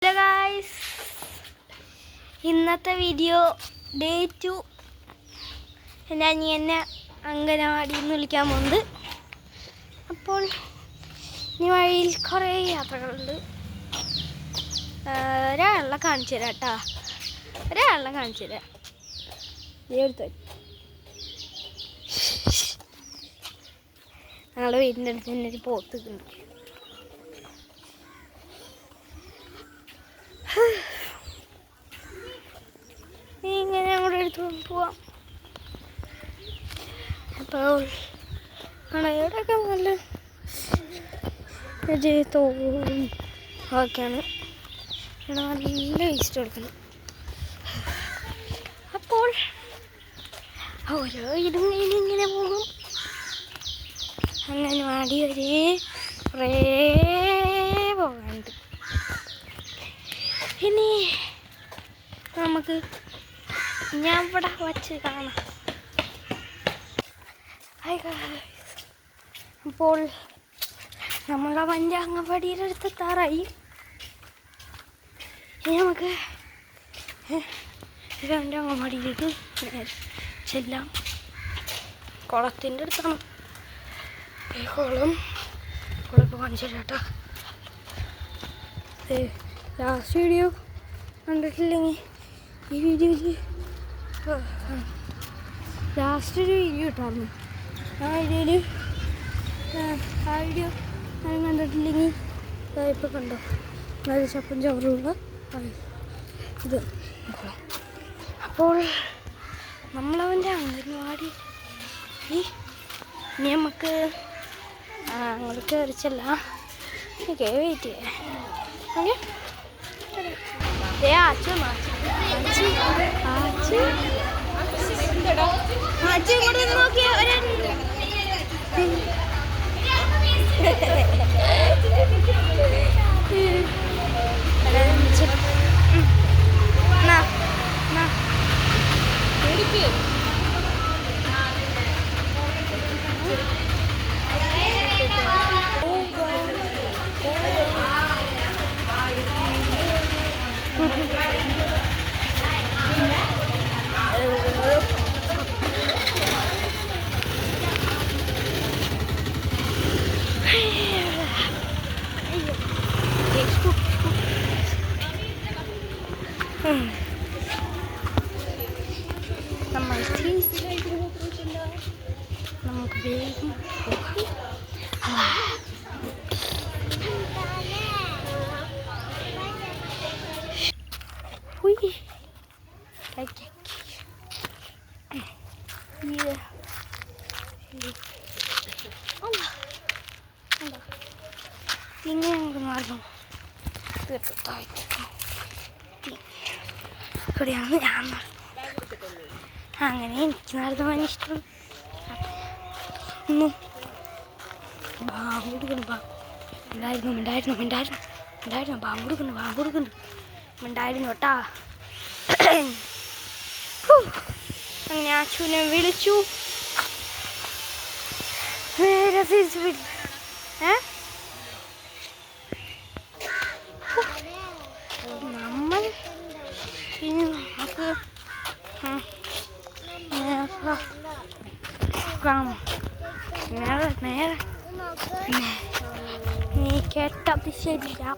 Hello guys, ഇന്നത്തെ video day 2. എൻ്റെ അനിയൻ എന്നെ അംഗനവാടിയിൽ നിന്ന് വിളിക്കാൻ പോകുന്നത്. അപ്പോൾ ഇനി വഴിയിൽ കുറേ യാത്രകളുണ്ട്. ഒരാളെ കാണിച്ചു തരാം കേട്ടോ, ഒരാളെ കാണിച്ചു തരാം. ഞങ്ങളുടെ വീടിൻ്റെ അടുത്ത് തന്നെ ഒരു പോത്തുണ്ട്. ഇങ്ങനെ ഞങ്ങളുടെ അടുത്ത് പോവാം. അപ്പോൾ ഇവിടെയൊക്കെ നല്ല തോന്നും ഒക്കെയാണ്. ഇവിടെ നല്ല വേസ്റ്റ് കൊടുക്കണം. അപ്പോൾ ഓരോ ഇതും ഇങ്ങനെ പോകും. അംഗനവാടി വരെ കുറേ പോകാനുണ്ട്. ഇനി നമുക്ക് ഞാൻ ഇവിടെ വച്ച് കാണാം. അപ്പോൾ നമ്മളെ വണ്ടി അംഗൻവാടിയുടെ അടുത്തെത്താറായി. ഇനി നമുക്ക് എൻ്റെ അംഗൻവാടിയിലേക്ക് ചെല്ലാം. കുളത്തിൻ്റെ അടുത്താണ് ഈ കുളമൊക്കെ കാണിച്ചു തരാം കേട്ടോ. ലാസ്റ്റ് വീഡിയോ കണ്ടിട്ടില്ലെങ്കിൽ ഈ വീഡിയോയിൽ ലാസ്റ്റ് ഒരു വീഡിയോ ഇട്ടായിരുന്നു. ആ വീഡിയോ ഞാൻ കണ്ടിട്ടില്ലെങ്കിൽ ഇപ്പോൾ കണ്ടോ, നല്ല ചപ്പും ചവറുള്ള ഇത്. അപ്പോൾ നമ്മളവൻ്റെ അംഗൻവാടി ഇനി നമുക്ക് അങ്ങോട്ട് കയറിച്ചല്ല. ഓക്കെ, വെയിറ്റ് ചെയ്യാം. ഓക്കെ, ഇങ്ങോട്ട് നോക്കിയാ നമ്മൾ നമുക്ക് വേഗം പിന്നെ നമുക്ക് മാർഗം തീർച്ചയായിട്ടും ഇവിടെയാണ് ഞാൻ അങ്ങനെ എനിക്ക് നടത്തുവാൻ ഇഷ്ടം. ഒന്നും ബാമ്പ് കൊടുക്കുന്നു, ബാമ്പ് കൊടുക്കുന്നു കേട്ടാ. അങ്ങനെ അച്ഛനെ വിളിച്ചു, നേരെ തിരിച്ചു വിളിച്ചു. നമ്മൾ ഇനി നമുക്ക് നേരെ നീ കേട്ടത് ശരിയാ.